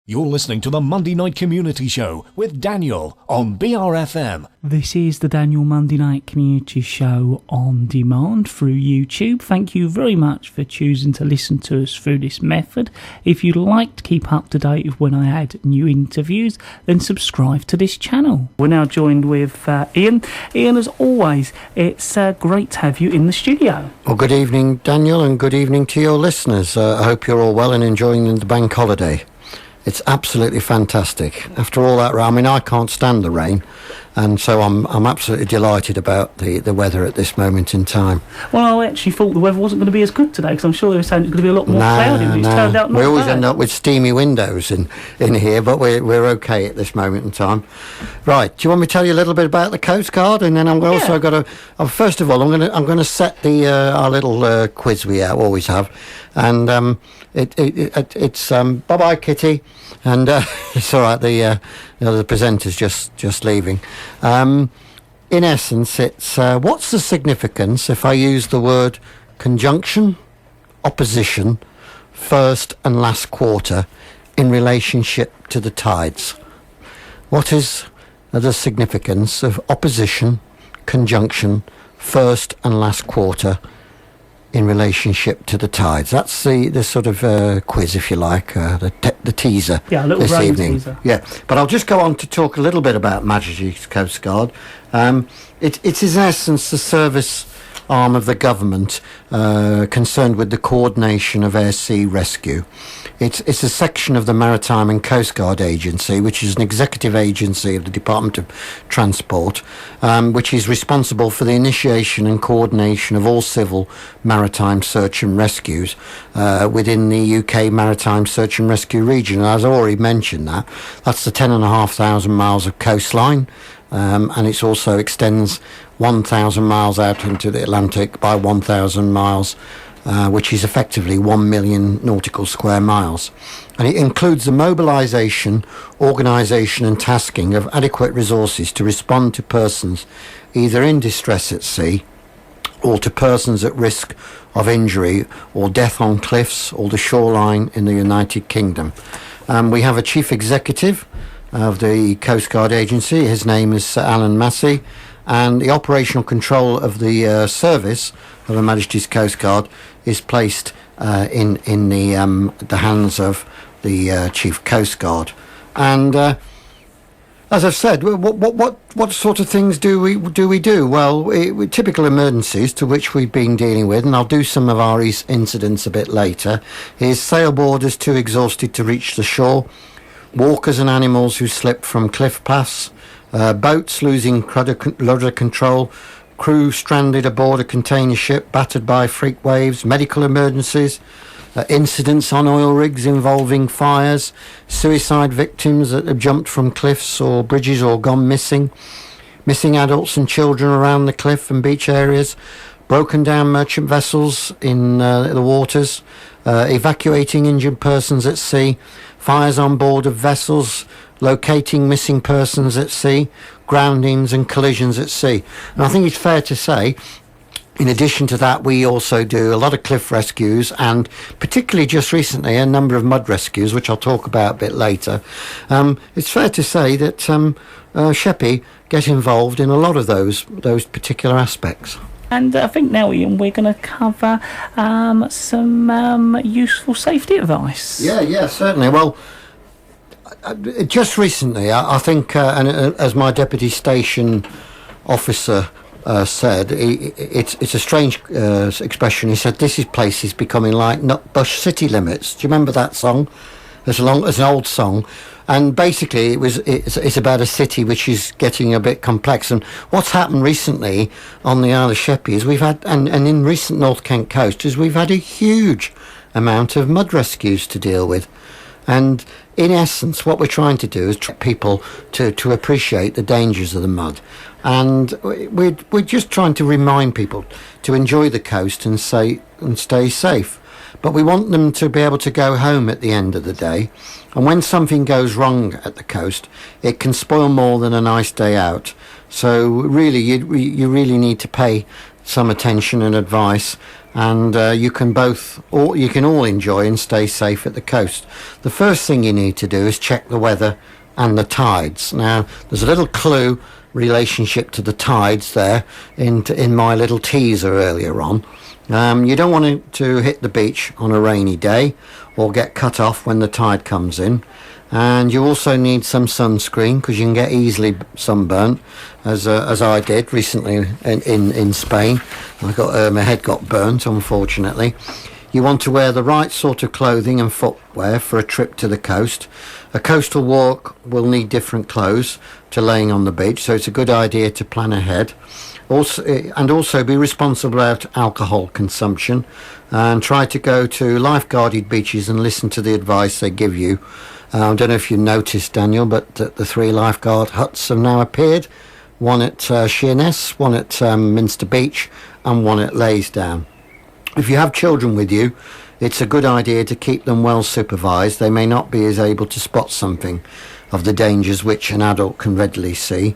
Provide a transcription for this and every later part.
You're listening to the Monday Night Community Show with Daniel on BRFM. This is the Daniel Monday Night Community Show on demand through YouTube. Thank you very much for choosing to listen to us through this method. If you'd like to keep up to date with when I add new interviews, then subscribe to this channel. We're now joined with Ian. Ian, as always, it's great to have you in the studio. Well, good evening, Daniel, and good evening to your listeners. I hope you're all well and enjoying the bank holiday. It's absolutely fantastic. After all that rain, I mean, I can't stand the rain, and so I'm absolutely delighted about the weather at this moment in time. Well, I actually thought the weather wasn't going to be as good today, because I'm sure they were saying it's going to be a lot more cloudy, but it's turned out not We always bad. end up with steamy windows in here, but we're okay at this moment in time. Right, do you want me to tell you a little bit about the Coast Guard, and then I'm also got to. First of all, I'm going to set our little quiz we always have, and it's bye bye Kitty, and it's all right. The presenter's just leaving. In essence, it's what's the significance if I use the word conjunction, opposition, first and last quarter in relationship to the tides? What is the significance of opposition, conjunction, first and last quarter in relationship to the tides? That's the sort of quiz, if you like, the teaser this evening. Teaser. Yeah, but I'll just go on to talk a little bit about Majesty's Coast Guard. It is in essence the service arm of the government concerned with the coordination of air-sea rescue. It's a section of the Maritime and Coast Guard Agency, which is an executive agency of the Department of Transport, which is responsible for the initiation and coordination of all civil maritime search and rescues within the UK Maritime Search and Rescue region. And as I already mentioned, that's the 10,500 miles of coastline, and it also extends 1,000 miles out into the Atlantic by 1,000 miles, which is effectively 1 million nautical square miles. And it includes the mobilisation, organisation and tasking of adequate resources to respond to persons either in distress at sea or to persons at risk of injury or death on cliffs or the shoreline in the United Kingdom. We have a chief executive of the Coast Guard Agency. His name is Sir Alan Massey, and the operational control of the service of Her Majesty's Coast Guard is placed in the hands of the Chief Coast Guard. And as I've said, what sort of things do we do? Well, typical emergencies to which we've been dealing with, and I'll do some of our incidents a bit later, is sailboarders too exhausted to reach the shore, walkers and animals who slip from cliff paths, boats losing rudder control, crew stranded aboard a container ship battered by freak waves, medical emergencies, incidents on oil rigs involving fires, suicide victims that have jumped from cliffs or bridges or gone missing adults and children around the cliff and beach areas, broken down merchant vessels in the waters, evacuating injured persons at sea, fires on board of vessels, locating missing persons at sea, groundings and collisions at sea. And I think it's fair to say, in addition to that, we also do a lot of cliff rescues and particularly just recently a number of mud rescues, which I'll talk about a bit later. It's fair to say that Sheppey get involved in a lot of those particular aspects. And I think now, Ian, we're going to cover some useful safety advice. Yeah, certainly. Well, just recently, I think, and as my deputy station officer said, it's a strange expression. He said, this place is becoming like Nutbush City Limits. Do you remember that song? It's an old song. And basically, it's about a city which is getting a bit complex. And what's happened recently on the Isle of Sheppey is we've had, and in recent North Kent coast, is we've had a huge amount of mud rescues to deal with. And in essence, what we're trying to do is try people to appreciate the dangers of the mud. And we're just trying to remind people to enjoy the coast and stay safe. But we want them to be able to go home at the end of the day. And when something goes wrong at the coast, it can spoil more than a nice day out. So really, you really need to pay some attention and advice, and you can all enjoy and stay safe at the coast. The first thing you need to do is check the weather and the tides. Now, there's a little clue relationship to the tides there in my little teaser earlier on. You don't want to hit the beach on a rainy day or get cut off when the tide comes in. And you also need some sunscreen, because you can get easily sunburnt, as I did recently in Spain. My head got burnt, unfortunately. You want to wear the right sort of clothing and footwear for a trip to the coast. A coastal walk will need different clothes to laying on the beach, so it's a good idea to plan ahead. Also be responsible about alcohol consumption, and try to go to lifeguarded beaches and listen to the advice they give you. I don't know if you noticed, Daniel, but the 3 lifeguard huts have now appeared. One at Sheerness, one at Minster Beach, and one at Laysdown. If you have children with you, it's a good idea to keep them well supervised. They may not be as able to spot something of the dangers which an adult can readily see.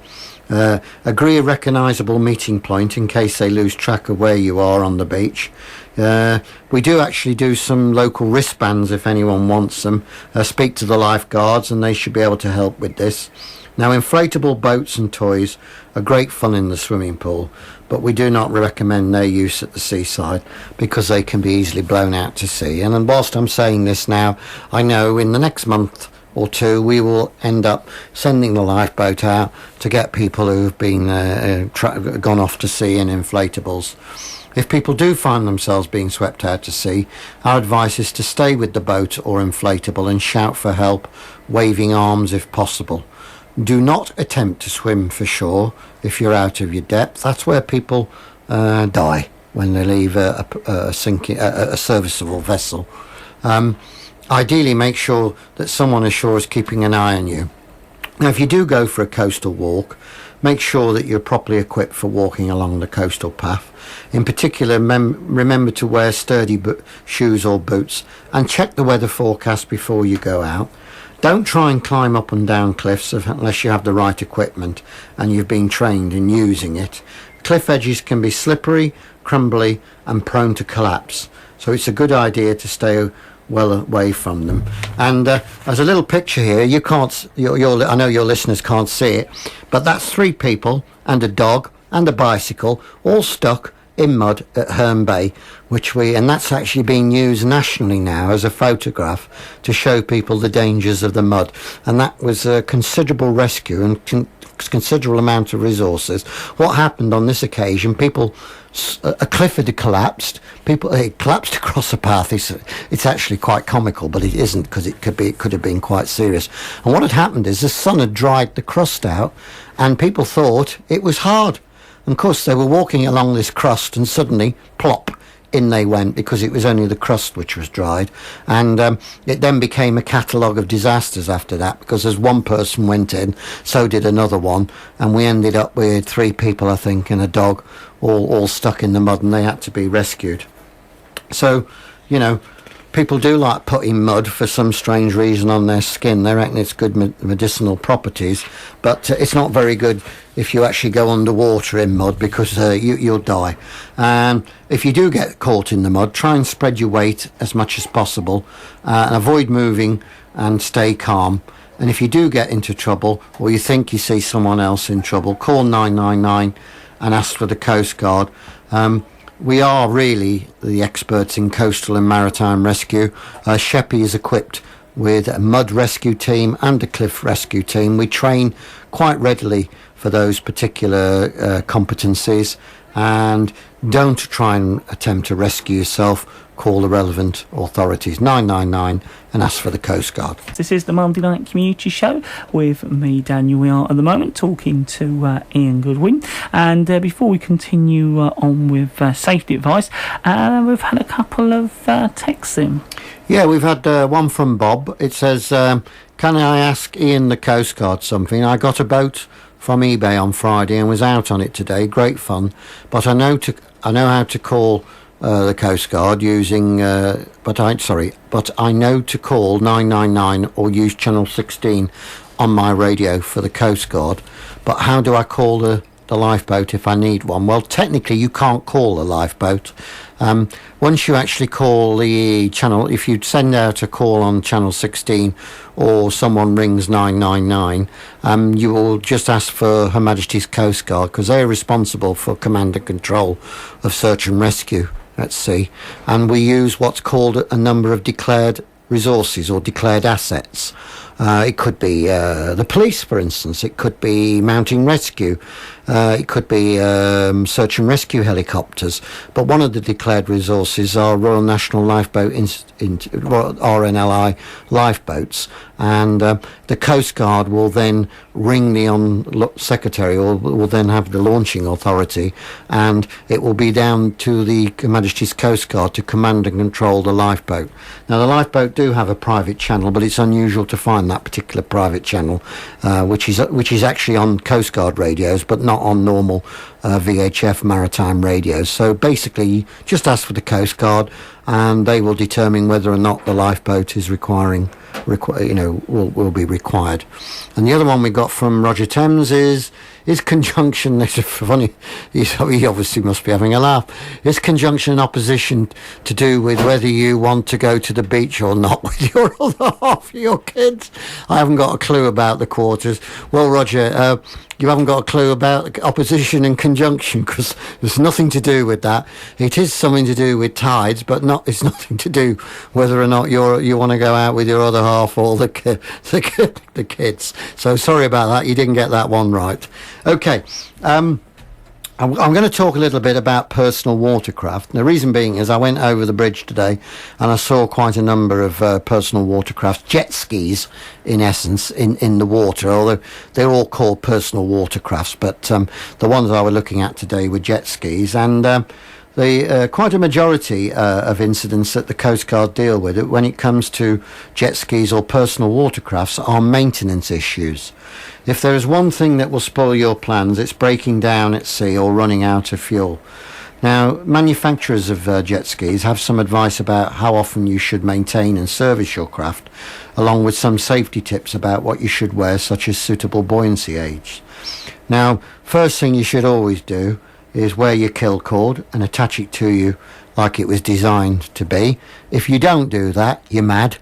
Agree a recognisable meeting point in case they lose track of where you are on the beach. We do actually do some local wristbands if anyone wants them. Speak to the lifeguards and they should be able to help with this. Now, inflatable boats and toys are great fun in the swimming pool, but we do not recommend their use at the seaside because they can be easily blown out to sea. And whilst I'm saying this now, I know in the next month or 2 we will end up sending the lifeboat out to get people who've been gone off to sea in inflatables. If people do find themselves being swept out to sea, our advice is to stay with the boat or inflatable and shout for help, waving arms if possible. Do not attempt to swim for shore if you're out of your depth. That's where people die when they leave a serviceable vessel. Ideally, make sure that someone ashore is keeping an eye on you. Now, if you do go for a coastal walk, make sure that you're properly equipped for walking along the coastal path. In particular, remember to wear sturdy shoes or boots, and check the weather forecast before you go out. Don't try and climb up and down cliffs unless you have the right equipment and you've been trained in using it. Cliff edges can be slippery, crumbly and prone to collapse, so it's a good idea to stay well away from them. And as a little picture here, you can't, I know your listeners can't see it, but that's 3 people and a dog and a bicycle all stuck in mud at Herne Bay, and that's actually being used nationally now as a photograph to show people the dangers of the mud. And that was a considerable rescue and considerable amount of resources. What happened on this occasion, a cliff had collapsed. It collapsed across the path. It's actually quite comical, but it isn't, because it could have been quite serious. And what had happened is the sun had dried the crust out, and people thought it was hard. And of course, they were walking along this crust, and suddenly, plop, in they went, because it was only the crust which was dried. And it then became a catalogue of disasters after that, because as one person went in, so did another one, and we ended up with 3 people, I think, and a dog, all stuck in the mud, and they had to be rescued. So, people do like putting mud for some strange reason on their skin. They reckon it's good medicinal properties, but it's not very good if you actually go underwater in mud, because you'll die. If you do get caught in the mud, try and spread your weight as much as possible, and avoid moving and stay calm. And if you do get into trouble, or you think you see someone else in trouble, call 999 and ask for the Coast Guard. We are really the experts in coastal and maritime rescue. Sheppey is equipped with a mud rescue team and a cliff rescue team. We train quite readily for those particular competencies, and don't try and attempt to rescue yourself. Call the relevant authorities, 999, and ask for the Coast Guard. This is the Monday Night Community Show with me, Daniel. We are at the moment talking to Ian Goodwin, and before we continue on with safety advice, we've had a couple of texts in. Yeah, we've had one from Bob. It says, can I ask Ian the Coast Guard something? I got a boat from eBay on Friday and was out on it today. Great fun, but I know how to call the Coast Guard using, but I know to call 999 or use channel 16 on my radio for the Coast Guard. But how do I call the the lifeboat if I need one. Well, technically you can't call a lifeboat. Once you actually call the channel, if you send out a call on channel 16 or someone rings 999, you will just ask for Her Majesty's Coastguard, because they are responsible for command and control of search and rescue at sea, and we use what's called a number of declared resources or declared assets. It could be the police, for instance. It could be mountain rescue. It could be search and rescue helicopters. But one of the declared resources are Royal National Lifeboat RNLI lifeboats, and the Coast Guard will then ring the secretary, or will then have the launching authority, and it will be down to the Her Majesty's Coast Guard to command and control the lifeboat. Now, the lifeboat do have a private channel, but it's unusual to find that particular private channel, which is actually on Coast Guard radios, but not on normal VHF maritime radios. So basically, just ask for the Coast Guard, and they will determine whether or not the lifeboat is will be required. And the other one we got from Roger Thames is conjunction. It's funny. He obviously must be having a laugh. Is conjunction in opposition to do with whether you want to go to the beach or not with your other half of your kids? I haven't got a clue about the quarters. Well, Roger, you haven't got a clue about opposition and conjunction, because there's nothing to do with that. It is something to do with tides, but it's nothing to do whether or not you want to go out with your other half or the kids. So sorry about that. You didn't get that one right. Okay. I'm going to talk a little bit about personal watercraft. The reason being is I went over the bridge today and I saw quite a number of personal watercraft, jet skis in essence, in the water, although they're all called personal watercrafts, but the ones I was looking at today were jet skis, and quite a majority of incidents that the Coast Guard deal with when it comes to jet skis or personal watercrafts are maintenance issues. If there is one thing that will spoil your plans, it's breaking down at sea or running out of fuel. Now, manufacturers of jet skis have some advice about how often you should maintain and service your craft, along with some safety tips about what you should wear, such as suitable buoyancy aids. Now, first thing you should always do is wear your kill cord and attach it to you like it was designed to be. If you don't do that, you're mad.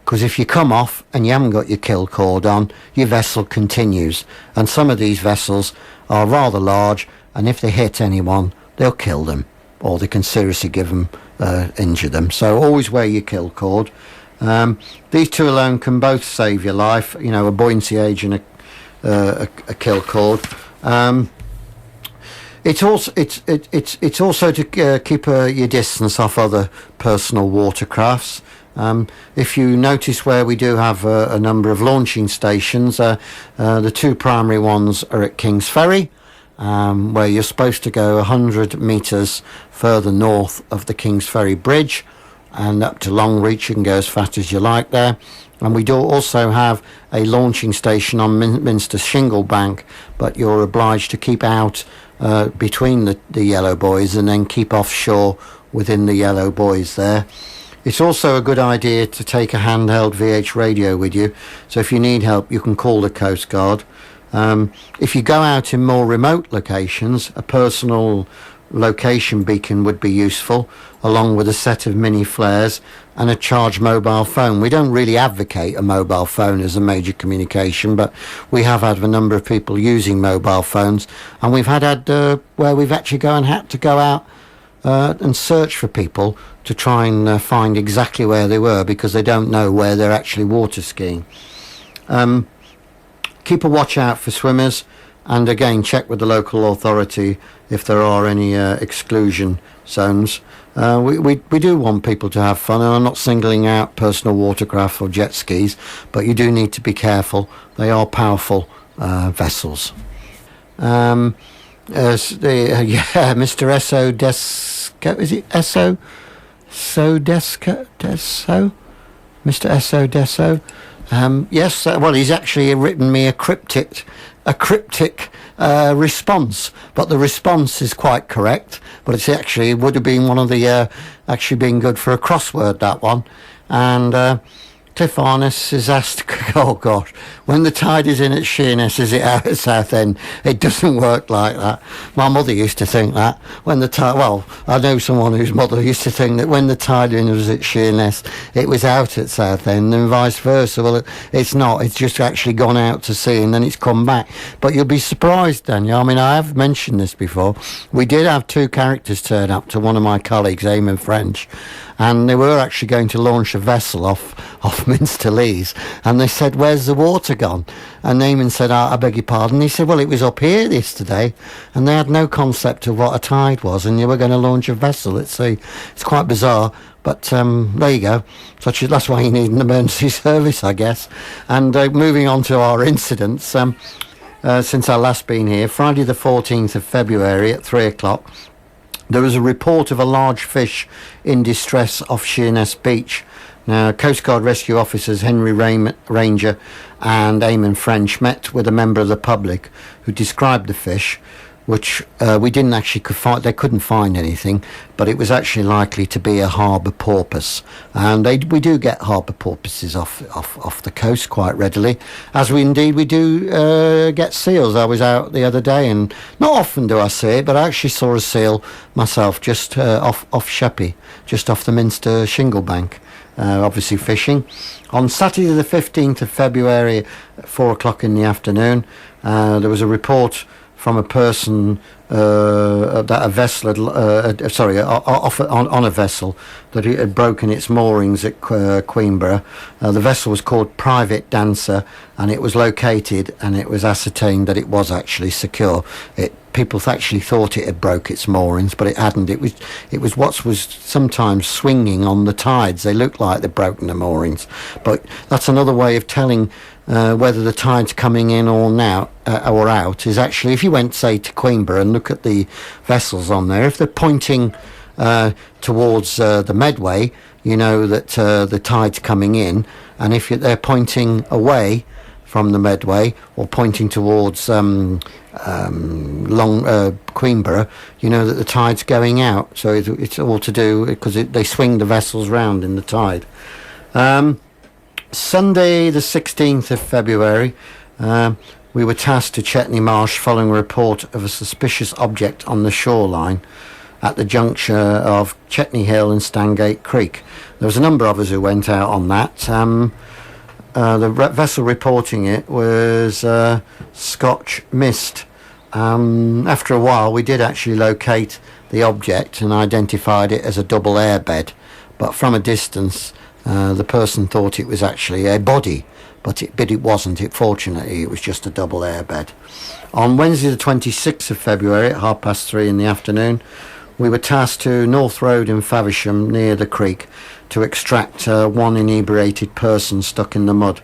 Because if you come off and you haven't got your kill cord on, your vessel continues. And some of these vessels are rather large, and if they hit anyone, they'll kill them, or they can seriously injure them. So always wear your kill cord. These two alone can both save your life, a buoyancy aid and a kill cord. It's also to keep your distance off other personal watercrafts. If you notice where we do have a number of launching stations, the two primary ones are at King's Ferry, where you're supposed to go 100 metres further north of the King's Ferry Bridge, and up to Longreach. You can go as fast as you like there. And we do also have a launching station on Minster Shingle Bank, but you're obliged to keep out between the yellow buoys and then keep offshore within the yellow buoys there. It's also a good idea to take a handheld VH radio with you, so if you need help you can call the Coast Guard. If you go out in more remote locations, a personal location beacon would be useful, along with a set of mini flares and a charged mobile phone. We don't really advocate a mobile phone as a major communication, but we have had a number of people using mobile phones, and we've had where we've actually had to go out and search for people to try and find exactly where they were, because they don't know where they're actually water skiing. Keep a watch out for swimmers, and again check with the local authority if there are any exclusion zones. We do want people to have fun, and I'm not singling out personal watercraft or jet skis, but you do need to be careful. They are powerful vessels. Mr. Esso Desco, is it Esso? Deso? Mr. Esso Deso? Yes, well, he's actually written me a cryptic response, but the response is quite correct, but it would have been one of the actually been good for a crossword, that one. And Cliff Harness has asked, oh gosh, when the tide is in at Sheerness, is it out at Southend? It doesn't work like that. My mother used to think that. When the tide, well, I know someone whose mother used to think that when the tide in was at Sheerness, it was out at Southend, and vice versa. Well, it's not. It's just actually gone out to sea and then it's come back. But you'll be surprised, Daniel. I mean, I have mentioned this before. We did have two characters turn up to one of my colleagues, Eamon French, and they were actually going to launch a vessel off Minster Lees, and they said, where's the water gone? And Eamon said, I beg your pardon. He said, well, it was up here yesterday, and they had no concept of what a tide was, and you were going to launch a vessel at sea. It's quite bizarre, but there you go. That's why you need an emergency service, I guess. And moving on to our incidents, since I last been here, Friday the 14th of February at 3 o'clock, there was a report of a large fish in distress off Sheerness Beach. Now, Coast Guard rescue officers Henry Ranger and Eamon French met with a member of the public who described the fish, which we didn't actually they couldn't find anything, but it was actually likely to be a harbour porpoise. And we do get harbour porpoises off the coast quite readily, as we do get seals. I was out the other day, and not often do I see it, but I actually saw a seal myself just off Sheppey, just off the Minster shingle bank. Obviously fishing. On Saturday the 15th of February at 4 o'clock in the afternoon, there was a report from a person that a vessel on a vessel that it had broken its moorings at Queenborough. The vessel was called Private Dancer, and it was located, and it was ascertained that it was actually secure. People actually thought it had broke its moorings, but it hadn't. It was what was sometimes swinging on the tides. They looked like they'd broken the moorings, but that's another way of telling whether the tide's coming in or out. Is actually, if you went, say, to Queenborough and look at the vessels on there, if they're pointing towards the Medway, you know that the tide's coming in, and if they're pointing away from the Medway or pointing towards Queenborough, you know that the tide's going out. So it's all to do because they swing the vessels round in the tide. Sunday the 16th of February, we were tasked to Chetney Marsh following a report of a suspicious object on the shoreline at the juncture of Chetney Hill and Stangate Creek. There was a number of us who went out on that. The vessel reporting it was Scotch Mist. After a while, we did actually locate the object and identified it as a double airbed, but from a distance, the person thought it was actually a body, but it wasn't. Fortunately, it was just a double airbed. On Wednesday the 26th of February at 3:30 in the afternoon, we were tasked to North Road in Faversham near the creek to extract one inebriated person stuck in the mud.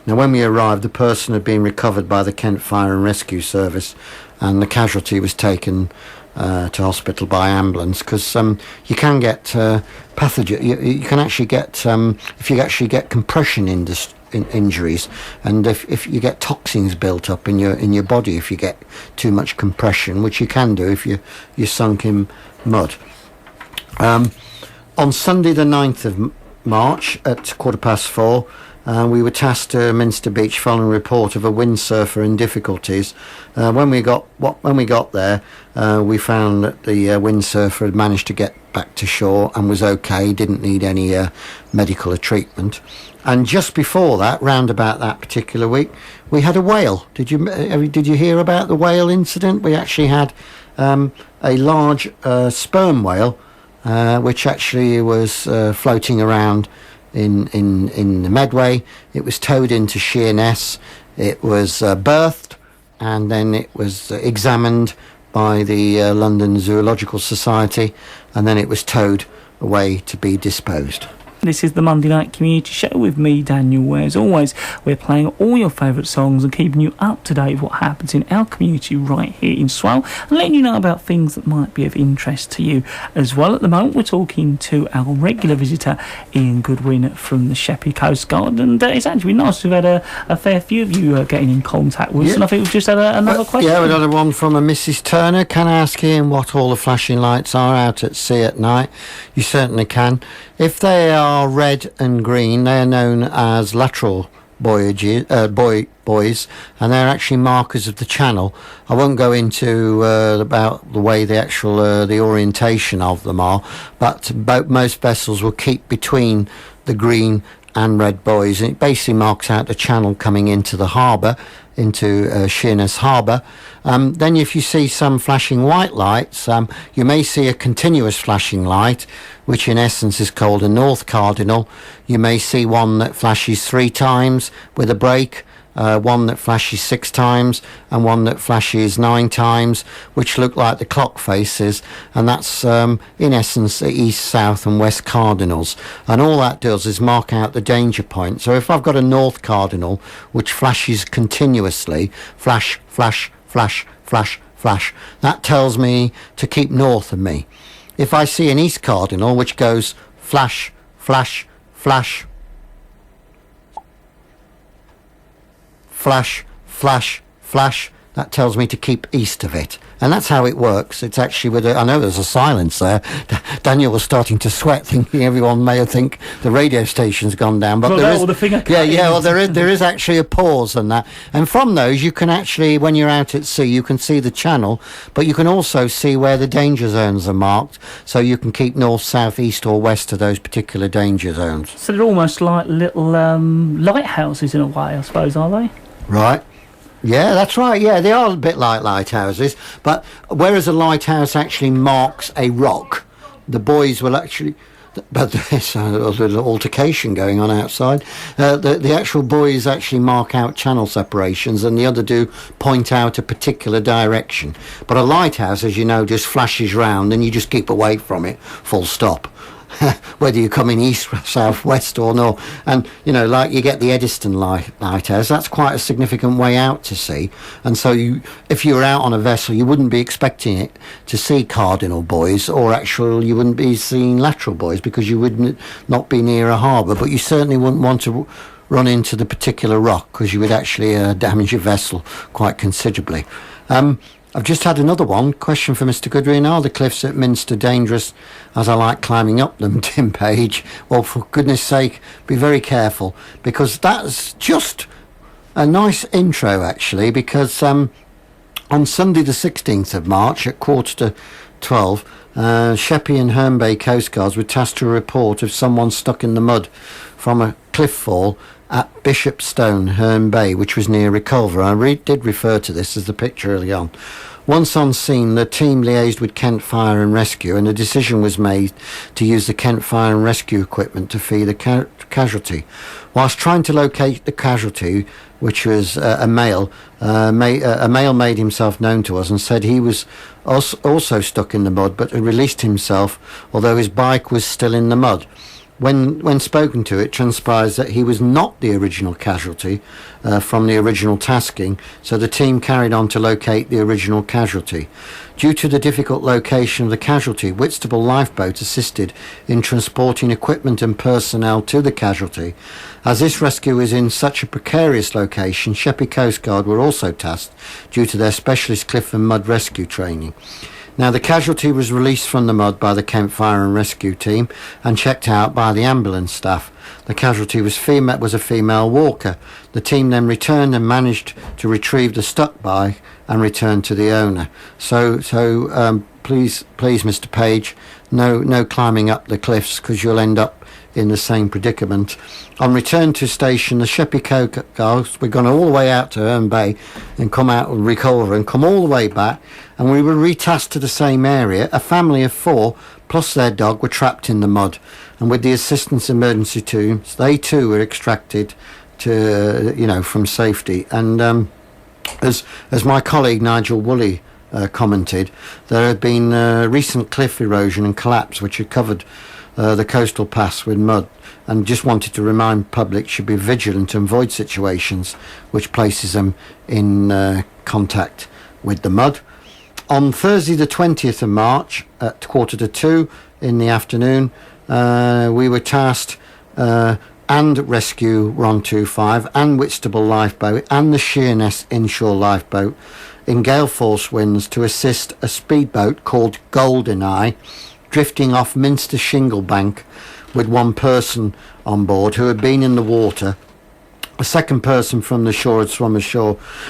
Now, when we arrived, the person had been recovered by the Kent Fire and Rescue Service, and the casualty was taken to hospital by ambulance, because you can get pathogen. You can actually get if you actually get compression injuries, and if you get toxins built up in your body if you get too much compression, which you can do if you're sunk in mud. On Sunday the 9th of March at 4:15, we were tasked to Minster Beach following a report of a windsurfer in difficulties. When we got there, we found that the windsurfer had managed to get back to shore and was okay, didn't need any medical treatment. And just before that, round about that particular week, we had a whale. Did you hear about the whale incident? We actually had a large sperm whale, which actually was floating around in the Medway. It was towed into Sheerness. It was birthed, and then it was examined by the London Zoological Society, and then it was towed away to be disposed. This is the Monday Night Community Show with me, Daniel, where as always we're playing all your favourite songs and keeping you up to date with what happens in our community right here in Swale, and letting you know about things that might be of interest to you as well. At the moment we're talking to our regular visitor Ian Goodwin from the Sheppey Coastguard, and it's actually nice to have had a fair few of you getting in contact with us, and I think we've just had another question. Yeah, we had one from a Mrs. Turner. Can I ask Ian what all the flashing lights are out at sea at night? You certainly can. If they are red and green, they are known as lateral buoys, and they're actually markers of the channel. I won't go into about the way the actual the orientation of them are, but most vessels will keep between the green and red buoys, and it basically marks out the channel coming into the harbour, into Sheerness Harbour. Then if you see some flashing white lights, you may see a continuous flashing light, which in essence is called a north cardinal. You may see one that flashes 3 times with a break, one that flashes 6 times, and one that flashes 9 times, which look like the clock faces, and that's in essence the east, south and west cardinals, and all that does is mark out the danger point. So if I've got a north cardinal which flashes continuously, flash, flash, flash, flash, flash, that tells me to keep north of me. If I see an east cardinal which goes flash, flash, flash, flash, flash, flash, that tells me to keep east of it. And that's how it works. It's actually with I know there's a silence there. Daniel was starting to sweat, thinking everyone may think the radio station's gone down, but there is well, there is actually a pause on that. And from those you can actually, when you're out at sea, you can see the channel, but you can also see where the danger zones are marked, so you can keep north, south, east or west of those particular danger zones. So they're almost like little lighthouses in a way, I suppose, are they? Right. Yeah, that's right. Yeah, they are a bit like lighthouses. But whereas a lighthouse actually marks a rock, the buoys will actually... But there's a little altercation going on outside. The actual buoys actually mark out channel separations, and the other do point out a particular direction. But a lighthouse, as you know, just flashes round and you just keep away from it, full stop. Whether you're coming east, south, west or north. And, you know, like you get the Eddiston lighthouse, that's quite a significant way out to sea. And so if you were out on a vessel, you wouldn't be expecting it to see cardinal buoys, or actually you wouldn't be seeing lateral buoys because you would not be near a harbour. But you certainly wouldn't want to run into the particular rock, because you would actually damage your vessel quite considerably. I've just had another one. Question for Mr. Goodwin. Are the cliffs at Minster dangerous as I like climbing up them, Tim Page? Well, for goodness sake, be very careful, because that's just a nice intro, actually, because on Sunday the 16th of March at 11:45, Sheppey and Herne Bay Coastguards were tasked to a report of someone stuck in the mud from a cliff fall at Bishopstone, Herne Bay, which was near Reculver. I did refer to this as the picture early on. Once on scene, the team liaised with Kent Fire and Rescue, and a decision was made to use the Kent Fire and Rescue equipment to free the casualty. Whilst trying to locate the casualty, which was a male made himself known to us and said he was also stuck in the mud, but had released himself, although his bike was still in the mud. When spoken to, it transpires that he was not the original casualty from the original tasking, so the team carried on to locate the original casualty. Due to the difficult location of the casualty, Whitstable Lifeboat assisted in transporting equipment and personnel to the casualty. As this rescue is in such a precarious location, Sheppey Coastguard were also tasked due to their specialist cliff and mud rescue training. Now, the casualty was released from the mud by the Kent Fire and Rescue team and checked out by the ambulance staff. The casualty was a female walker. The team then returned and managed to retrieve the stuck bike and return to the owner. So please, Mr. Page, no climbing up the cliffs, because you'll end up in the same predicament. On return to station, the Sheppey Coastguard, we're going all the way out to Herne Bay and come out and recover and come all the way back, and we were retasked to the same area. A family of 4 plus their dog were trapped in the mud, and with the assistance of emergency teams, they too were extracted to from safety. And as my colleague Nigel Woolley commented, there had been recent cliff erosion and collapse which had covered the coastal paths with mud, and just wanted to remind public should be vigilant and avoid situations which places them in contact with the mud. On Thursday the 20th of March at 1:45 in the afternoon, we were tasked and Rescue 125 and Whitstable Lifeboat and the Sheerness Inshore Lifeboat in gale force winds to assist a speedboat called Goldeneye drifting off Minster Shingle Bank with one person on board who had been in the water. A second person from the shore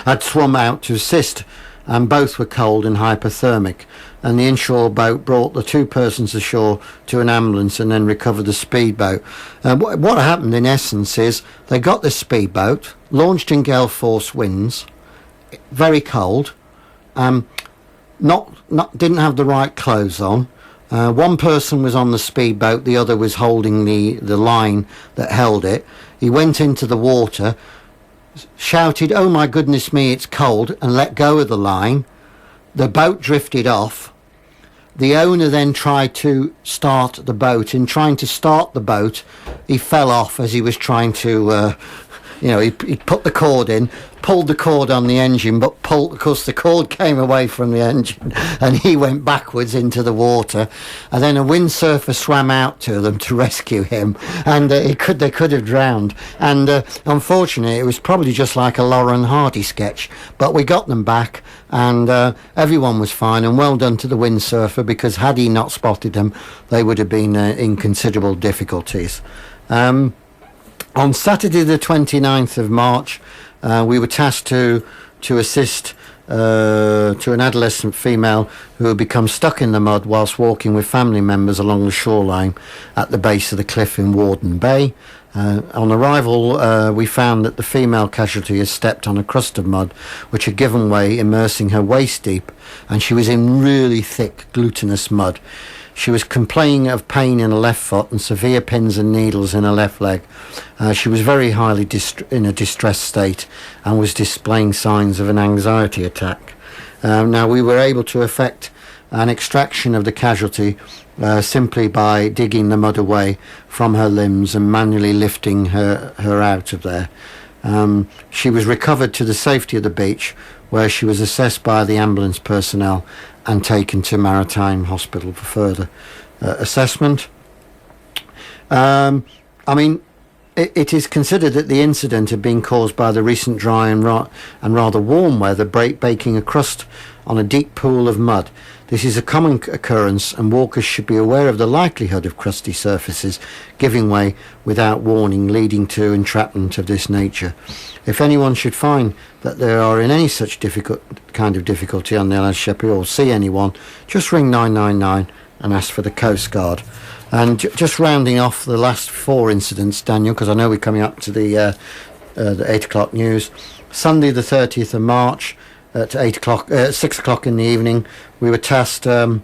had swum out to assist, and both were cold and hypothermic, and the inshore boat brought the two persons ashore to an ambulance and then recovered the speedboat. What happened in essence is they got this speedboat, launched in gale force winds, very cold, didn't have the right clothes on. One person was on the speedboat, the other was holding the line that held it. He went into the water, shouted, "Oh my goodness me, it's cold," and let go of the line. The boat drifted off. The owner then tried to start the boat. In trying to start the boat, he fell off as he was trying to, he put the cord in, pulled the cord on the engine, but of course the cord came away from the engine and he went backwards into the water, and then a windsurfer swam out to them to rescue him, and they could have drowned, and unfortunately it was probably just like a Laurel and Hardy sketch, but we got them back, and everyone was fine, and well done to the windsurfer, because had he not spotted them they would have been in considerable difficulties. On Saturday the 29th of March, we were tasked to assist to an adolescent female who had become stuck in the mud whilst walking with family members along the shoreline at the base of the cliff in Warden Bay. On arrival, we found that the female casualty had stepped on a crust of mud which had given way, immersing her waist deep, and she was in really thick glutinous mud. She was complaining of pain in her left foot and severe pins and needles in her left leg. She was very highly in a distressed state and was displaying signs of an anxiety attack. Now, we were able to effect an extraction of the casualty simply by digging the mud away from her limbs and manually lifting her out of there. She was recovered to the safety of the beach, where she was assessed by the ambulance personnel and taken to Maritime Hospital for further assessment. It is considered that the incident had been caused by the recent dry and rather warm weather baking a crust on a deep pool of mud. This is a common occurrence, and walkers should be aware of the likelihood of crusty surfaces giving way without warning, leading to entrapment of this nature. If anyone should find that they are in any such kind of difficulty on the Isle of Sheppey, or see anyone, just ring 999 and ask for the Coast Guard. And just rounding off the last four incidents, Daniel, because I know we're coming up to the 8 o'clock news. Sunday the 30th of March at 6 o'clock in the evening, we were tasked to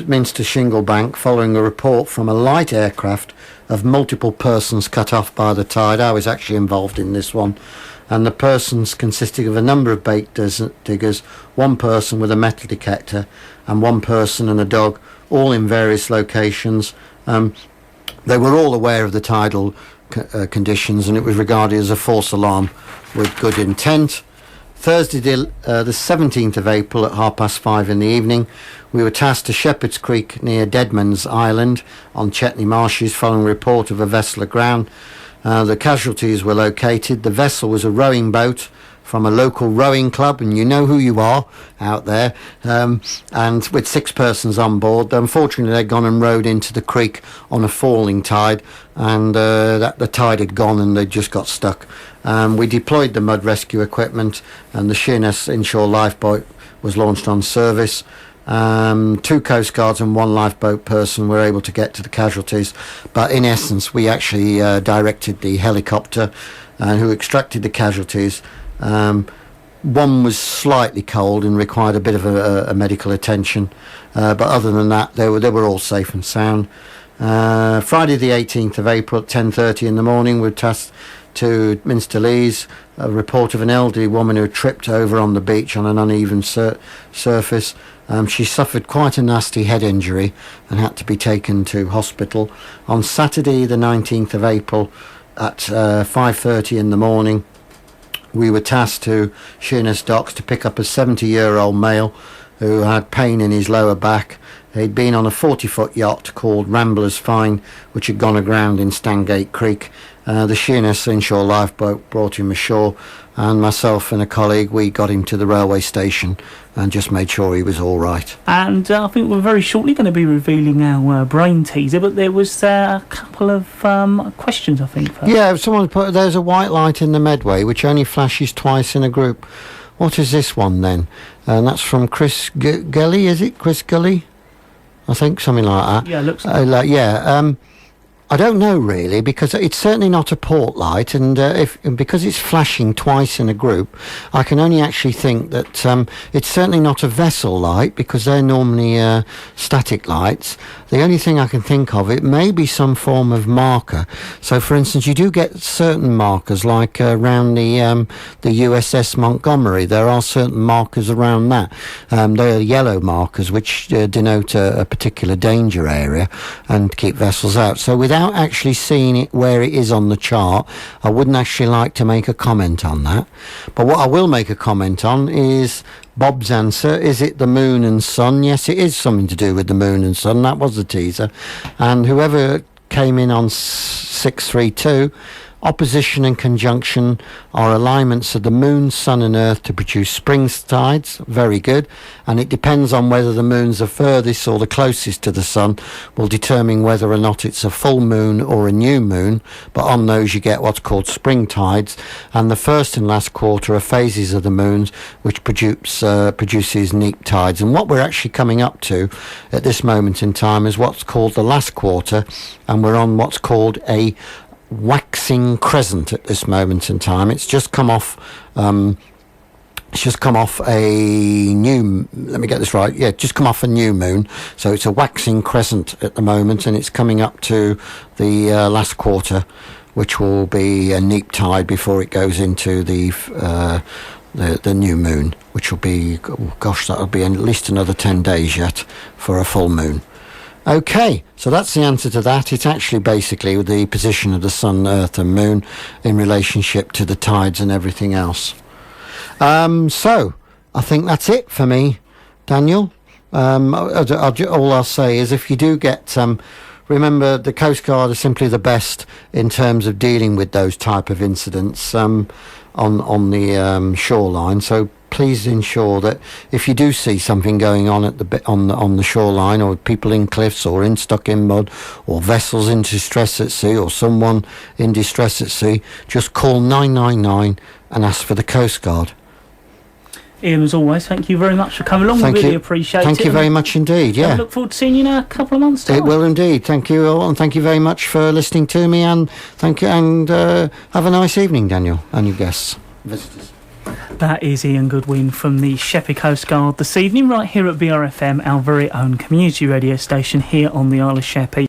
Minster Shinglebank following a report from a light aircraft of multiple persons cut off by the tide. I was actually involved in this one, and the persons consisting of a number of bait diggers, one person with a metal detector, and one person and a dog, all in various locations. They were all aware of the tidal conditions, and it was regarded as a false alarm with good intent. Thursday the 17th of April at 5:30 in the evening, we were tasked to Shepherd's Creek near Deadman's Island on Chetney Marshes following a report of a vessel aground. The casualties were located. The vessel was a rowing boat from a local rowing club, and you know who you are out there, and with 6 persons on board. Unfortunately, they'd gone and rowed into the creek on a falling tide, and the tide had gone and they just got stuck. We deployed the mud rescue equipment, and the Sheerness inshore lifeboat was launched on service. 2 Coast Guards and 1 lifeboat person were able to get to the casualties, but in essence we actually directed the helicopter who extracted the casualties. One was slightly cold and required a bit of a medical attention, but other than that they were all safe and sound. Friday the 18th of April at 10:30 in the morning, we were tasked to Minster Lees, a report of an elderly woman who tripped over on the beach on an uneven surface. She suffered quite a nasty head injury and had to be taken to hospital. On Saturday the 19th of April at 5:30 in the morning, we were tasked to Sheerness Docks to pick up a 70-year-old male who had pain in his lower back He'd been on a 40-foot yacht called Rambler's Fine, which had gone aground in Stangate Creek. The Sheerness inshore lifeboat brought him ashore, and myself and a colleague, we got him to the railway station and just made sure he was all right. And I think we're very shortly going to be revealing our brain teaser, but there was a couple of questions, I think. First. Yeah, someone put, there's a white light in the Medway which only flashes twice in a group. What is this one then? And that's from Chris Gully, is it? Chris Gully? I think, something like that. Yeah, it looks like I don't know really, because it's certainly not a port light, and because it's flashing twice in a group, I can only actually think that it's certainly not a vessel light, because they're normally static lights. The only thing I can think of, it may be some form of marker. So, for instance, you do get certain markers, like around the USS Montgomery. There are certain markers around that. They're yellow markers, which denote a particular danger area and keep vessels out. So, without actually seeing it where it is on the chart, I wouldn't actually like to make a comment on that. But what I will make a comment on is Bob's answer. Is it the moon and sun? Yes, it is something to do with the moon and sun. That was the teaser. And whoever came in on 632, opposition and conjunction are alignments of the moon, sun and earth to produce spring tides. Very good. And it depends on whether the moon's the furthest or the closest to the sun will determine whether or not it's a full moon or a new moon. But on those you get what's called spring tides, and the first and last quarter are phases of the moons which produces neap tides. And what we're actually coming up to at this moment in time is what's called the last quarter, and we're on what's called a waxing crescent at this moment in time. It's just come off a new, let me get this right, just come off a new moon, so it's a waxing crescent at the moment, and it's coming up to the last quarter, which will be a neap tide before it goes into the new moon, which will be, that'll be at least another 10 days yet for a full moon. Okay, so that's the answer to that. It's actually basically the position of the sun, earth and moon in relationship to the tides and everything else. So I think that's it for me, Daniel. All I'll say is, if you do get remember, the Coast Guard are simply the best in terms of dealing with those type of incidents on the shoreline. So please ensure that if you do see something going on on the shoreline, or people in cliffs or stuck in mud, or vessels in distress at sea, or someone in distress at sea, just call 999 and ask for the Coast Guard. Ian, as always, thank you very much for coming along. We really appreciate it. Thank you very much indeed, yeah. I look forward to seeing you in a couple of months' time. It will indeed. Thank you all, and thank you very much for listening to me, and thank you, and have a nice evening, Daniel, and your guests, visitors. That is Ian Goodwin from the Sheppey Coastguard this evening, right here at BRFM, our very own community radio station here on the Isle of Sheppey.